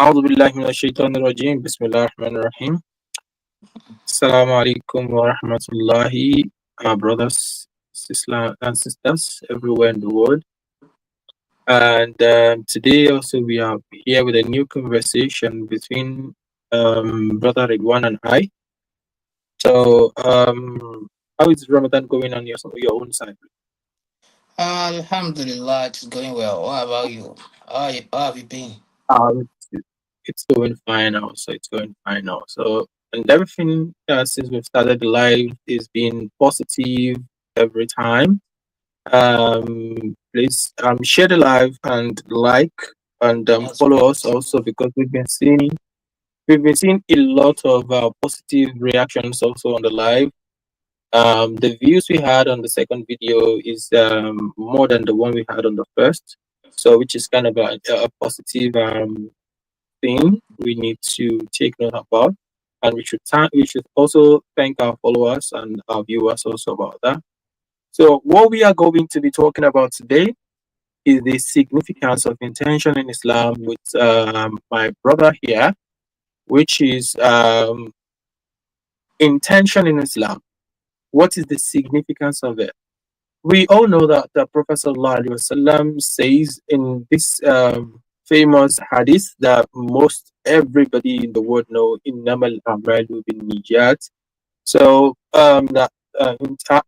أعوذ بالله من الشيطان الرجيم بسم الله الرحمن الرحيم. Assalamu alaikum wa rahmatullahi, our brothers, sisters everywhere in the world. And today also we are here with a new conversation between Brother Ridwan and I. So, how is Ramadan going on your own side? Alhamdulillah, it's going well. What about you? How have you been? It's going fine also. It's going fine also. And everything since we've started the live is being positive every time. Please share the live and like and That's follow us great. also because we've been seeing a lot of positive reactions also on the live. The views we had on the second video is more than the one we had on the first, so which is kind of a positive thing we need to take note about, and we should also thank our followers and our viewers also about that. So what we are going to be talking about today is the significance of intention in Islam with my brother here, which is intention in Islam. What is the significance of it? We all know that the Prophet ﷺ says in this famous hadith that most everybody in the world know, innamal a'malu bin niyat. So that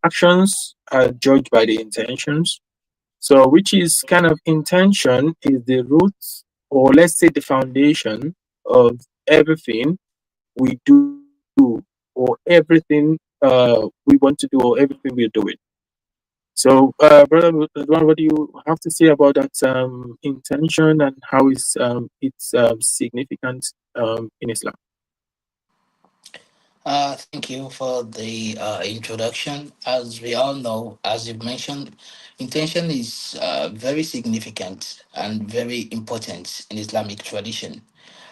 actions are judged by the intentions. So which is kind of intention is the roots, or let's say the foundation of everything we do, or everything we want to do, or everything we're doing. So, Brother Ridwan, what do you have to say about that intention and how is it's significant in Islam? Thank you for the introduction. As we all know, as you've mentioned, intention is very significant and very important in Islamic tradition.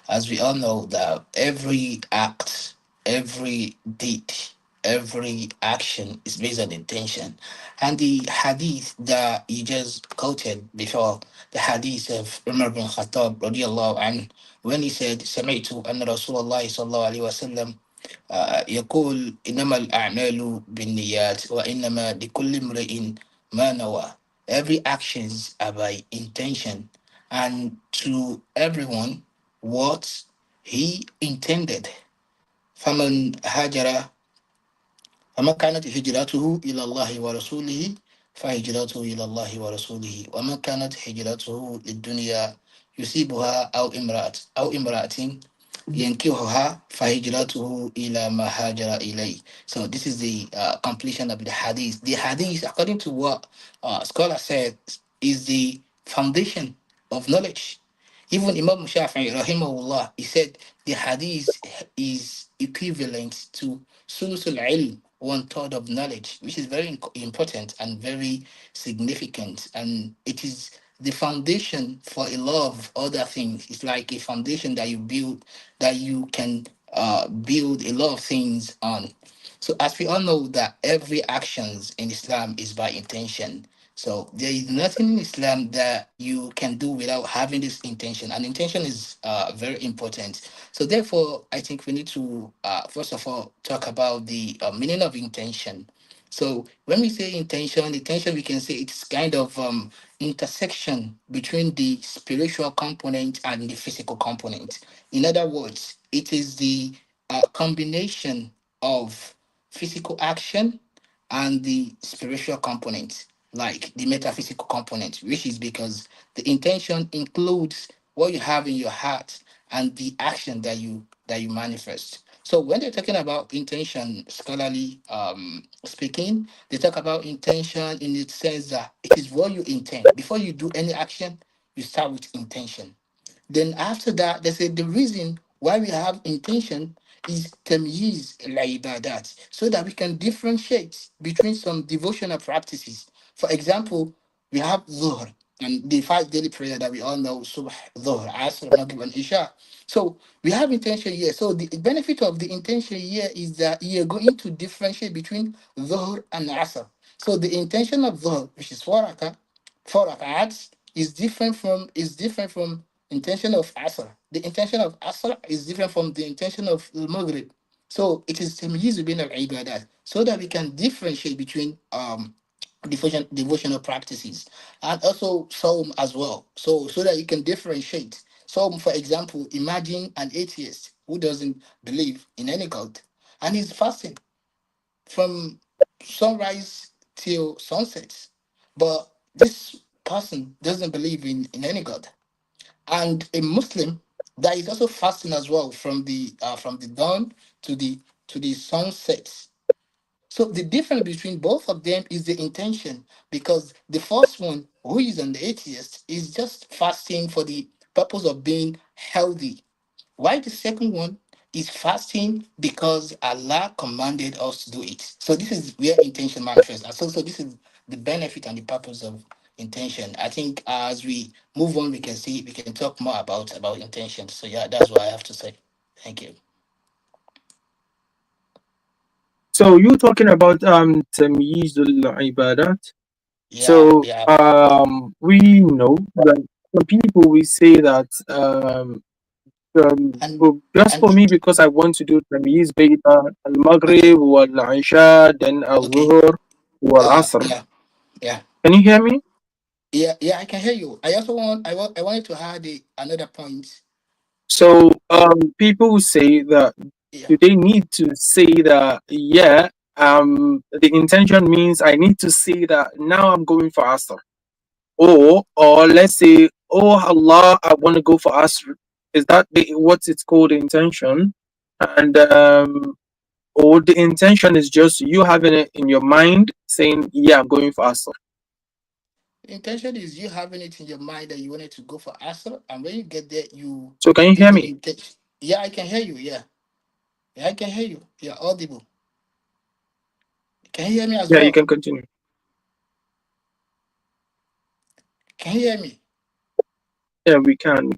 As we all know that every act, every deed, every action is based on intention. And the hadith that you just quoted before, the hadith of Umar bin Khattab radiallahu anhu, when he said, سمعت أن رسول الله صلى الله عليه وسلم يقول إنما الأعمال بالنيات وإنما لكل امرئ ما نوى. Every actions are by intention, and to everyone what he intended. فمن هاجر فما كانت هجرته إلى الله ورسوله فهجرته إلى الله ورسوله ومن كانت هجرته للدنيا يصيبها أو امرأة ينكحها فهجرته إلى ما هاجر إليه. So this is the completion of the hadith. The hadith, according to what scholar said, is the foundation of knowledge. Even Imam Shafi'i, rahimahullah, he said the hadith is equivalent to sulusul ilm, one third of knowledge, which is very important and very significant. And it is the foundation for a lot of other things. It's like a foundation that you build, that you can build a lot of things on. So as we all know that every actions in Islam is by intention. So there is nothing in Islam that you can do without having this intention. And intention is very important. So therefore, I think we need to first of all talk about the meaning of intention. So when we say intention, we can say it's kind of intersection between the spiritual component and the physical component. In other words, it is the combination of physical action and the spiritual component, like the metaphysical component, which is because the intention includes what you have in your heart and the action that you manifest. So when they're talking about intention, scholarly speaking, they talk about intention in the sense that it is what you intend. Before you do any action, you start with intention. Then after that, they say the reason why we have intention is tamyiz al-ibadat, so that we can differentiate between some devotional practices. For example, we have Dhuhr and the five daily prayer that we all know, Subh, Dhuhr, Asr, Maghrib, and Isha. So we have intention here. So the benefit of the intention here is that you're going to differentiate between Dhuhr and Asr. So the intention of Dhuhr, which is four rak'ats, is different from intention of Asr. The intention of Asr is different from the intention of Maghrib. So it is tamyiz bin al-ibadat, so that we can differentiate between devotional practices, and also Psalm as well. So that you can differentiate. So, for example, imagine an atheist who doesn't believe in any God, and he's fasting from sunrise till sunset. But this person doesn't believe in any God. And a Muslim that is also fasting as well from the dawn to the sunset. So the difference between both of them is the intention, because the first one, who is an atheist, is just fasting for the purpose of being healthy, while the second one is fasting because Allah commanded us to do it. So this is where intention manifests. And so this is the benefit and the purpose of intention. I think as we move on, we can talk more about intention. So yeah, that's what I have to say. Thank you. So you talking about tamyizul ibadat. Yeah, So yeah, we know that some people we say that and just and for me because I want to do tamyiz bayna al maghrib okay, wal isha then al okay, zuhur wal asr. yeah, yeah. Can you hear me? Yeah, yeah, I can hear you. I also I wanted to add another point. So people say that Yeah. do they need to say that yeah the intention means I need to say that now I'm going for asr, or let's say, oh Allah, I want to go for asr. Is that what it's called intention? And or the intention is just you having it in your mind saying yeah I'm going for asr. The intention is you having it in your mind that you wanted to go for Asr, and when you get there, you So can you take hear the me? intention. Yeah, I can hear you. Yeah, yeah, I can hear you. You're audible. Can you hear me as Yeah, you well? can continue. Can you hear me? Yeah, we can.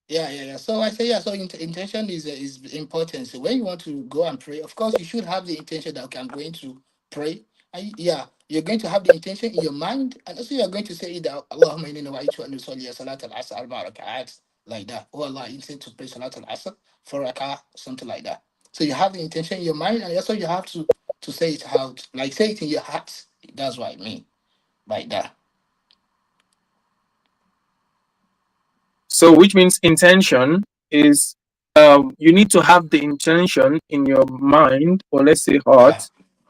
Yeah, yeah, yeah. So I say, yeah. So intention is important. So when you want to go and pray, of course, you should have the intention that okay, I'm going to pray. And yeah, you're going to have the intention in your mind, and also you're going to say that Allahumma inni nawaitu an usalli salat al-asr arba rak'at, like that. Oh Allah, I intend to pray salat al-asr for rak'ah, something like that. So you have the intention in your mind, and also you have to say it out, like say it in your heart. That's what I mean by that. So which means intention is you need to have the intention in your mind or let's say heart Yeah,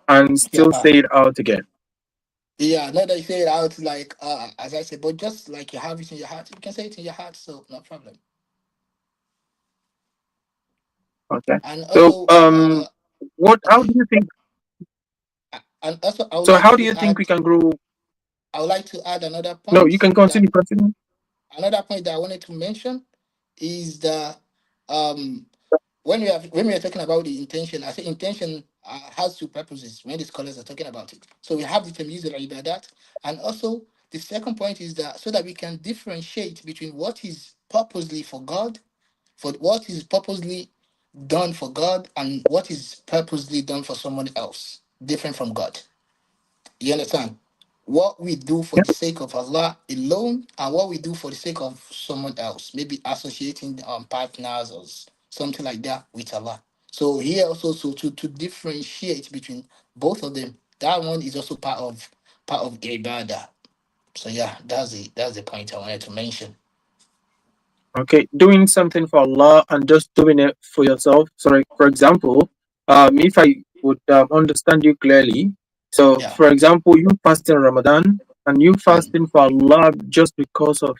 and still yeah. say it out again. Yeah, not that you say it out like as I said, but just like you have it in your heart, you can say it in your heart, so no problem. Okay. And So also, what how do okay, you think and also I would so like how do to you think we add, can grow? I would like to add another No, you point can continue, continue. that I wanted to mention is that um when we are talking about the intention, I say intention has two purposes when the scholars are talking about it. So we have the term user ibadat, and also the second point is that so that we can differentiate between what is purposely for God, for what is purposely done for God, and what is purposely done for someone else, different from God. You understand? What we do for Yeah. the sake of Allah alone, and what we do for the sake of someone else, maybe associating partners or something like that with Allah. So here also, so to differentiate between both of them, that one is also part of ibadah. So yeah, that's the point I wanted to mention. Okay, doing something for Allah and just doing it for yourself. Sorry, for example, if I would understand you clearly, so Yeah. for example, you fast in Ramadan and you Mm. fasting for Allah just because of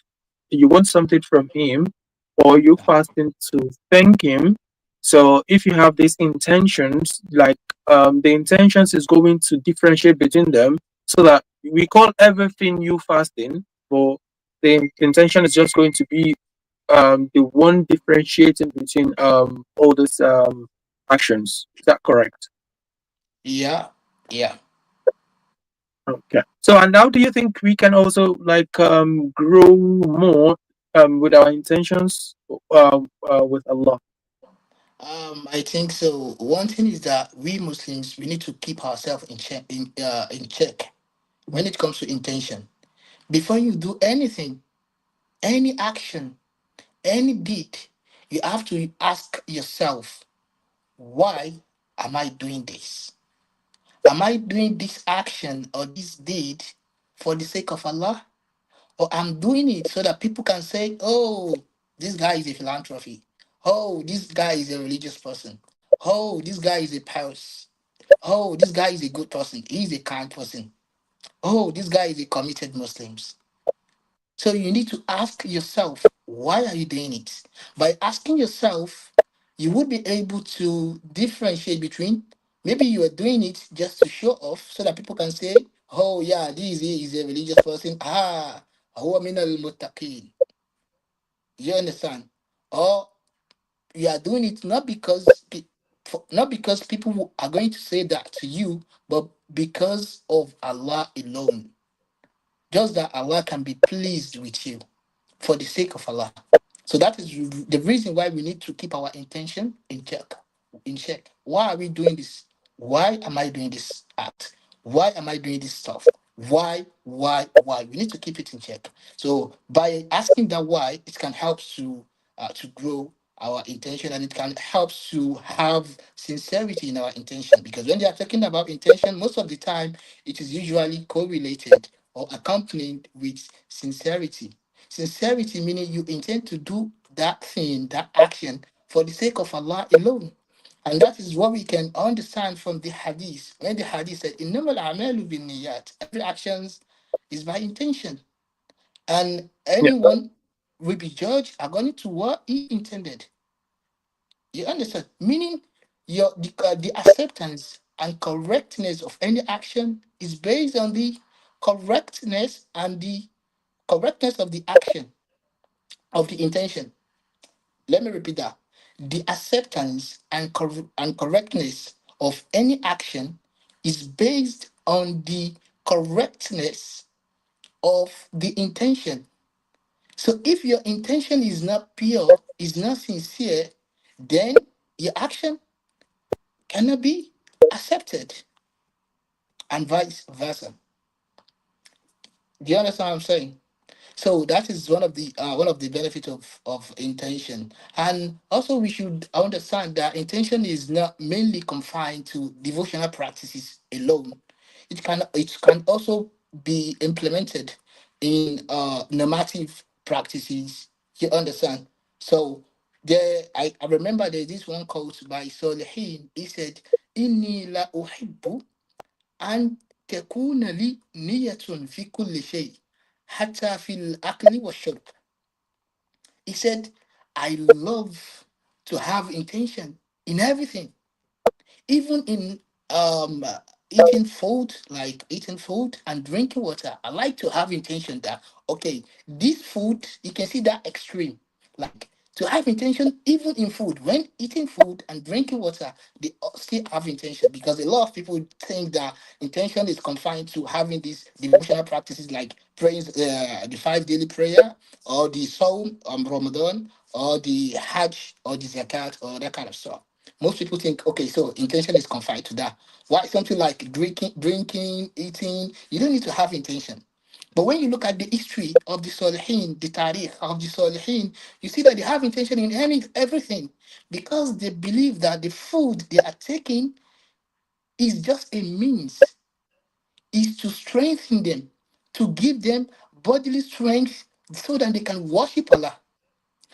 you want something from Him, or you Yeah. fasting to thank Him. So if you have these intentions, like the intentions is going to differentiate between them, so that we call everything you fasting, but the intention is just going to be the one differentiating between all these actions. Is that correct? Yeah. Yeah. Okay. So and how do you think we can also like grow more with our intentions with Allah? I think so. One thing is that we Muslims we need to keep ourselves in check when it comes to intention. Before you do anything, any action, any deed, You have to ask yourself, why am I doing this? Am I doing this action or this deed for the sake of Allah? Or I'm doing it so that people can say, oh, this guy is a philanthropy. Oh, this guy is a religious person. Oh, this guy is a pious. Oh, this guy is a good person. He's a kind person. Oh, this guy is a committed Muslim. So you need to ask yourself, why are you doing it? By asking yourself, you would be able to differentiate between, maybe you are doing it just to show off so that people can say, oh yeah, this is a religious person. Ah, huwa min al-muttaqin. You understand? Or you are doing it not because not because people are going to say that to you, but because of Allah alone. Just that Allah can be pleased with you for the sake of Allah. So that is the reason why we need to keep our intention in check. In check. Why are we doing this? Why am I doing this act? Why am I doing this stuff? Why? We need to keep it in check. So by asking that why, it can help to grow our intention, and it can help to have sincerity in our intention. Because when they are talking about intention, most of the time it is usually correlated or accompanied with sincerity. Sincerity meaning you intend to do that thing, that action, for the sake of Allah alone. And that is what we can understand from the hadith. When the hadith said, "Innamal a'malu binniyat," every action is by intention. And Yeah. anyone will be judged according to what he intended. You understand? Meaning the acceptance and correctness of any action is based on the correctness and the correctness of the action, of the intention. Let me repeat that. The acceptance and, and correctness of any action is based on the correctness of the intention. So if your intention is not pure, is not sincere, then your action cannot be accepted, and vice versa. Do you understand what I'm saying? So that is one of the benefits of intention. And also we should understand that intention is not mainly confined to devotional practices alone. It can also be implemented in normative practices. You understand? So I remember there's this one quote by Solihin. He said, Inni la uhibbu أن تكون لي نية في كل شيء حتى في الأكل والشرب. He said, I love to have intention in everything, even in um uh, eating food, like eating food and drinking water. I like to have intention that, okay, this food, you can see that extreme, like to have intention even in food. When eating food and drinking water, they still have intention, because a lot of people think that intention is confined to having these devotional practices like praying the 5 daily prayer, or the Psalm, Ramadan, or the Hajj, or the Zakat, or that kind of stuff. Most people think, okay, so intention is confined to that. Why something like drinking, eating? You don't need to have intention. But when you look at the history of the Salihin, the Tariq of the Salihin, you see that they have intention in everything, because they believe that the food they are taking is just a means, is to strengthen them, to give them bodily strength so that they can worship Allah.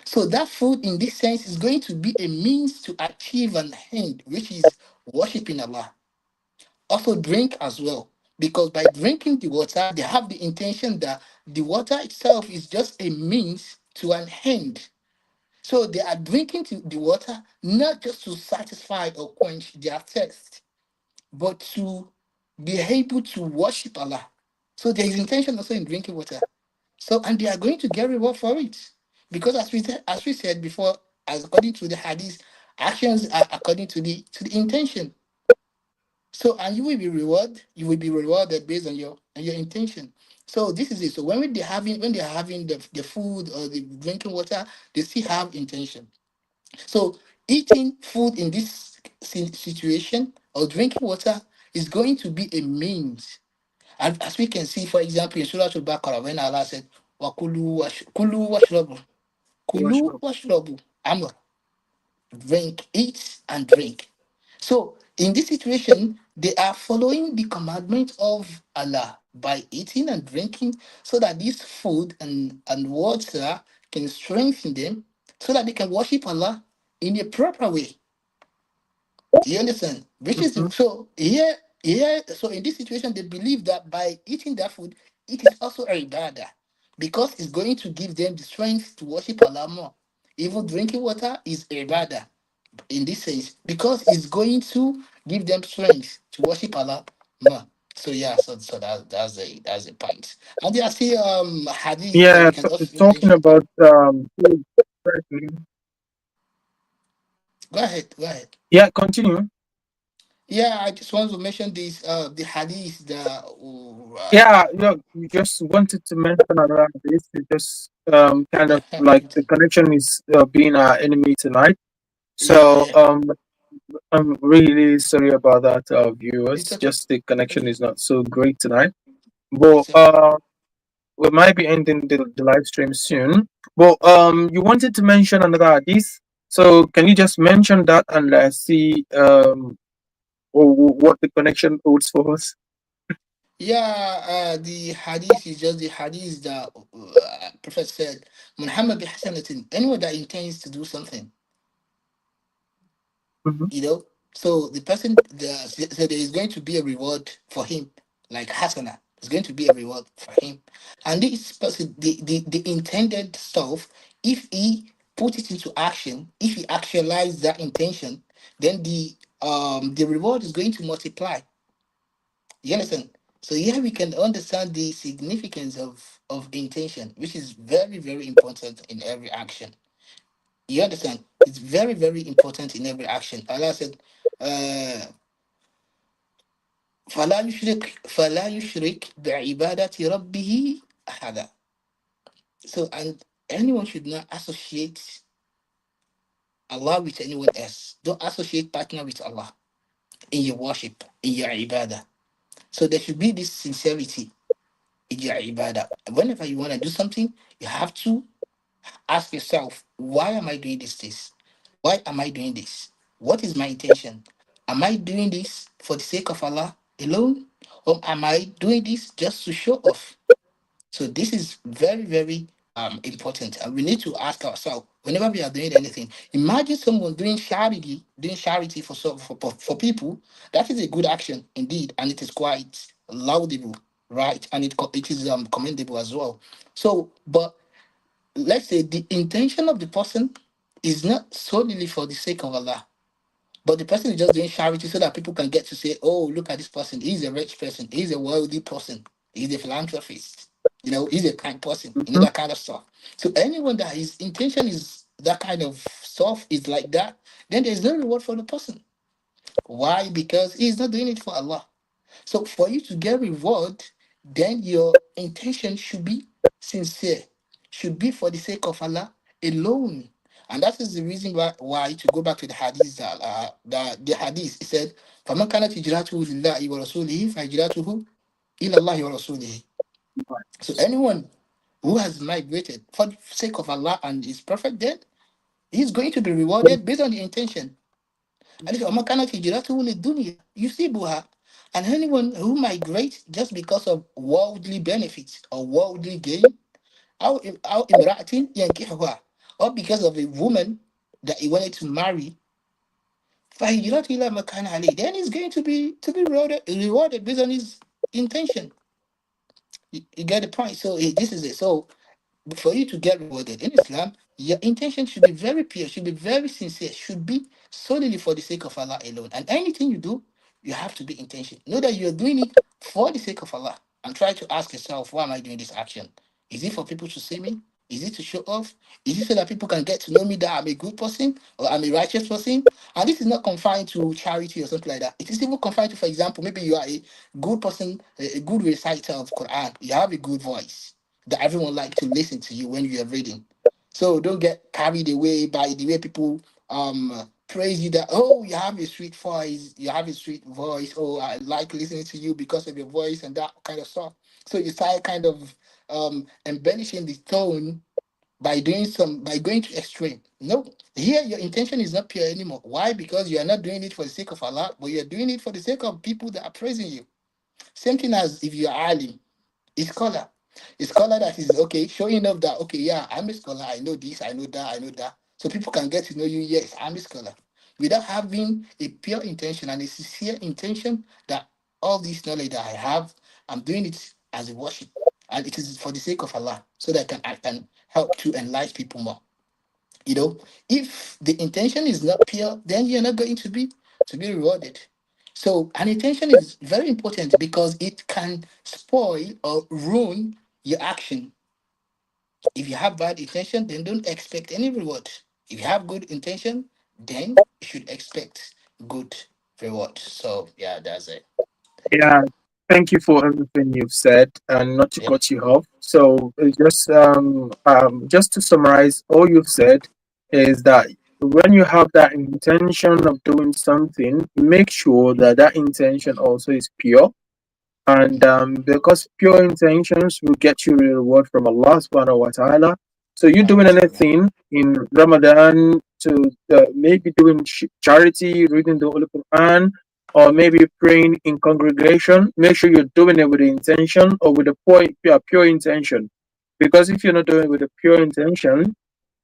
So that food, in this sense, is going to be a means to achieve an end, which is worshiping Allah. Also, drink as well, because by drinking the water, they have the intention that the water itself is just a means to an end. So they are drinking the water not just to satisfy or quench their thirst, but to be able to worship Allah. So there is intention also in drinking water. So, and they are going to get reward for it. Because as we said before, as according to the hadith, actions are according to the intention. So, and you will be rewarded based on your intention. So this is it. So when they're having the food or the drinking water, they still have intention. So eating food in this situation or drinking water is going to be a means. And as we can see, for example, in Surah Al-Baqarah, when Allah said, kulu washrabu, Worship. amr. drink, eat and drink. So in this situation, they are following the commandment of Allah by eating and drinking, so that this food and water can strengthen them, so that they can worship Allah in a proper way. You understand? Which is Mhm. so here. So in this situation, they believe that by eating that food, it is also a ibadah, because it's going to give them the strength to worship Allah more. Even drinking water is ibadah in this sense, because it's going to give them strength to worship Allah more. So yeah, so that's a point. And there are still hadith that Yeah, we can also talking mention. about food, firstly. Go ahead, go ahead. Yeah, continue. Yeah, I just want to mention this the hadith that Yeah, you just wanted to mention around this. It just kind of like the connection is being our enemy tonight. So yeah, I'm really sorry about that, it's viewers. okay. Just the connection It's is not so great tonight. But it's okay. we might be ending the live stream soon. But you wanted to mention another hadith. So can you just mention that and let's see what the connection holds for us? Yeah, the hadith is just the hadith that Prophet said, Muhammad bi hasanatin, anyone that intends to do something, Mhm. you know. So the person, so there is going to be a reward for him, like hasana. There's going to be a reward for him, and this person, the intended stuff, if he put it into action, if he actualize that intention, then the reward is going to multiply. You understand? So here we can understand the significance of intention, which is very very important in every action. You understand? It's very very important in every action. Allah said, uh, فلا يشرك بعبادة ربه أحدا. So and anyone should not associate Allah with anyone else. Don't associate partner with Allah in your worship, in your ibadah. So there should be this sincerity in your ibadah. Whenever you want to do something, you have to ask yourself, why am I doing this? Why am I doing this? What is my intention? Am I doing this for the sake of Allah alone? Or am I doing this just to show off? So this is very, very important. And we need to ask ourselves whenever we are doing anything. Imagine someone doing charity for for people. That is a good action indeed, and it is quite laudable, right? And it is commendable as well. So, but let's say the intention of the person is not solely for the sake of Allah, but the person is just doing charity so that people can get to say, "Oh, look at this person. He's a rich person. He's a wealthy person. He's a philanthropist. You know, he's a kind person. You know Mhm. that kind of stuff." So anyone that his intention is that kind of stuff is like that, then there's no reward for the person. Why? Because he's not doing it for Allah. So for you to get reward, then your intention should be sincere, should be for the sake of Allah alone. And that is the reason why to go back to the hadith the hadith it said, فَمَنْ كَانَتْ هِجْرَتُهُ لِلَّهِ وَرَسُولِهِ فَهِجْرَتُهُ إِلَى اللَّهِ وَرَسُولِهِ. So anyone who has migrated for the sake of Allah and His Prophet, then he's going to be rewarded based on the intention. And if وَمَنْ كَانَتْ هِجْرَتُهُ لِلدُّنْيَا يُصِيبُهَا, and anyone who migrates just because of worldly benefits or worldly gain, أو امرأة ينكحها, or because of a woman that he wanted to marry, فهجرته إلى ما كان عليه, then he's going to be rewarded based on his intention. You get the point. So this is it. So for you to get rewarded in Islam, your intention should be very pure, should be very sincere, should be solely for the sake of Allah alone. And anything you do, you have to be intention. Know that you're doing it for the sake of Allah. And try to ask yourself, why am I doing this action? Is it for people to see me? Is it to show off? Is it so that people can get to know me that I'm a good person or I'm a righteous person? And this is not confined to charity or something like that. It is even confined to, for example, maybe you are a good person, a good reciter of Quran. You have a good voice that everyone like to listen to you when you are reading. So don't get carried away by the way people praise you that, oh, you have a sweet voice, oh, I like listening to you because of your voice and that kind of stuff. So you start kind of embellishing the tone by going to extreme. No, here your intention is not pure anymore. Why? Because you are not doing it for the sake of Allah, but you are doing it for the sake of people that are praising you. Same thing as if you are alim, a scholar. A scholar that is okay, showing off that okay, yeah, I'm a scholar, I know this, I know that, I know that. So people can get to know you, yes, I'm a scholar. Without having a pure intention and a sincere intention that all this knowledge that I have, I'm doing it as a worship. And it is for the sake of Allah, so that I can help to enlighten people more. You know, if the intention is not pure, then you're not going to be rewarded. So an intention is very important because it can spoil or ruin your action. If you have bad intention, then don't expect any reward. If you have good intention, then you should expect good reward. So yeah, that's it. Thank you. Yeah, thank you for everything you've said, and not to Yeah. cut you off. So just to summarize, all you've said is that when you have that intention of doing something, make sure that that intention also is pure, and because pure intentions will get you a reward from Allah subhanahu wa ta'ala. So you doing Alhamdulillah. anything in Ramadan to maybe doing charity, reading the Holy Quran, or maybe praying in congregation, make sure you're doing it with the intention or with a pure intention. Because if you're not doing it with a pure intention,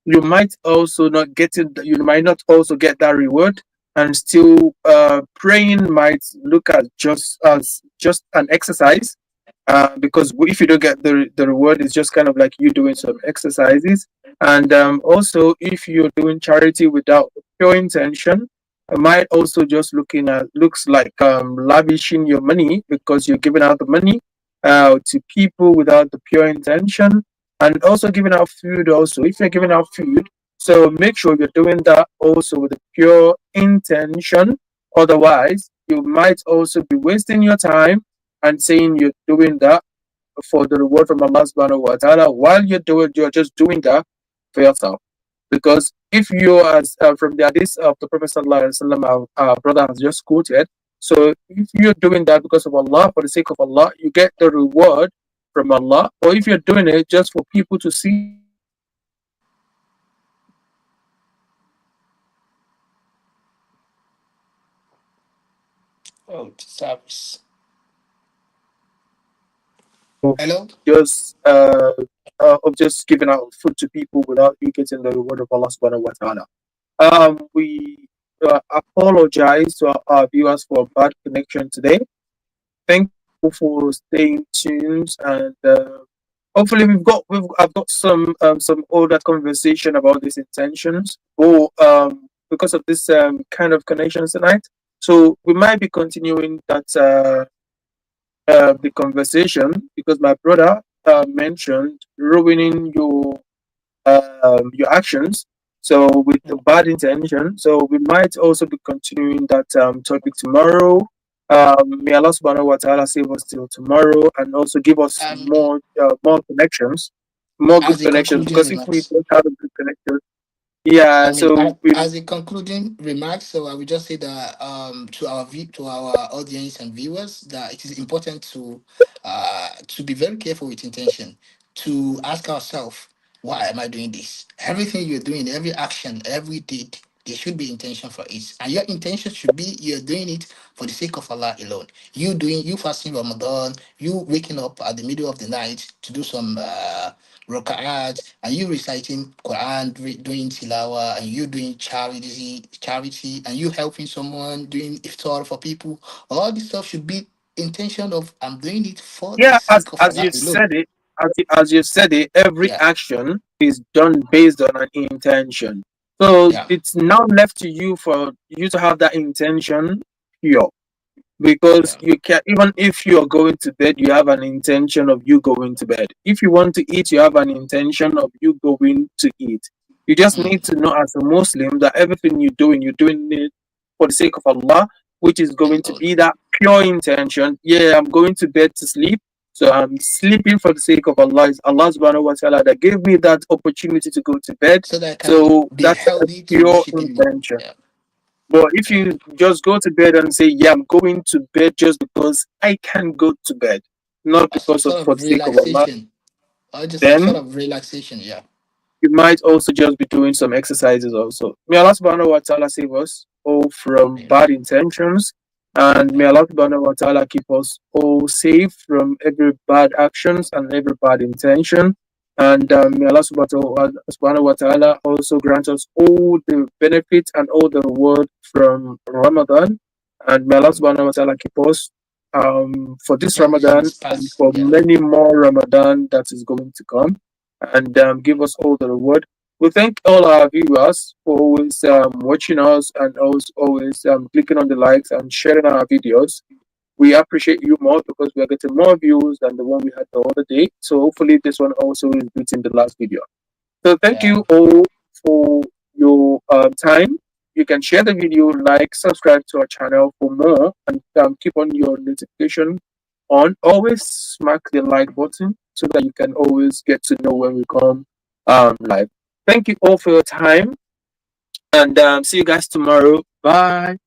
you might also not get it, you might not also get that reward, and still praying might look at just as just an exercise, because if you don't get the reward, it's just kind of like you doing some exercises. And also, if you're doing charity without pure intention, it might also just looks like lavishing your money, because you're giving out the money to people without the pure intention. And also giving out food, also if you're giving out food, so make sure you're doing that also with a pure intention. Otherwise, you might also be wasting your time and saying you're doing that for the reward from Allah subhanahu wa ta'ala. While you're just doing that for yourself. Because if you, as from the hadith of the Prophet sallallahu alaihi wasallam, our brother has just quoted, so if you're doing that because of Allah, for the sake of Allah, you get the reward from Allah. Or if you're doing it just for people to see you do it, then you might also be wasting your time Oh, service. of Hello. just giving out food to people without you getting the reward of Allah subhanahu wa ta'ala. We apologize to our viewers for a bad connection today. Thank you all for staying tuned, and hopefully I've got some older conversation about these intentions. Or because of this kind of connections tonight, so we might be continuing that the conversation, because my brother mentioned ruining your actions. So with the Mm. bad intention, so we might also be continuing that topic tomorrow. May Allah subhanahu wa ta'ala save us till tomorrow, and also give us Um, more connections, more good as a connections. concluding Because if we remarks. don't have a good connection, yeah, so we As a concluding remark, so I will just say that to to our audience and viewers that it is important to be very careful with intention, to ask ourselves, why am I doing this? Everything you're doing, every action, every deed, there should be intention for it, and your intention should be you're doing it for the sake of Allah alone. You fasting Ramadan, you waking up at the middle of the night to do some raka'at, and you reciting Quran, doing tilawa, and you doing charity, and you helping someone, doing iftar for people. All this stuff should be intention of I'm doing it for the yeah, sake of as Allah you alone. said it, as you said it, every Yeah, action is done based on an intention. So yeah, it's now left to you for you to have that intention pure. Because yeah. you can, even if you are going to bed, you have an intention of you going to bed. If you want to eat, you have an intention of you going to eat. You just need to Mm. know as a Muslim that everything you're doing it for the sake of Allah, which is going to Alone. be that pure intention. Yeah, I'm going to bed to sleep, so I'm sleeping for the sake of Allah. It's Allah subhanahu wa ta'ala that gave me that opportunity to go to bed. So that I can So be that's a healthy to pure worship Him more. intention. Yeah, But if yeah. you just go to bed and say, "Yeah, I'm going to bed just because I can go to bed, not Or some because of sort for the of sake of Allah," relaxation, or just some sort then of relaxation. Yeah, You might also just be doing some exercises also. May Allah subhanahu wa ta'ala save us all from Amen. bad intentions, and may Amen. Allah subhanahu wa ta'ala keep us all safe from every bad actions and every bad intention. And may Allah subhanahu wa ta'ala also grant us all the benefits and all the reward from Ramadan. And may Allah subhanahu wa ta'ala keep us for this Ramadan Generations and pass. for Yeah. many more Ramadan that is going to come, and give us all the reward. We thank all our viewers for always watching us and always clicking on the likes and sharing our videos. We appreciate you more because we are getting more views than the one we had the other day. So hopefully this one also is beating the last video. So thank Yeah. you all for your time. You can share the video, like, subscribe to our channel for more, and keep on your notification on. Always smack the like button so that you can always get to know when we come live. Thank you all for your time, and see you guys tomorrow. Bye.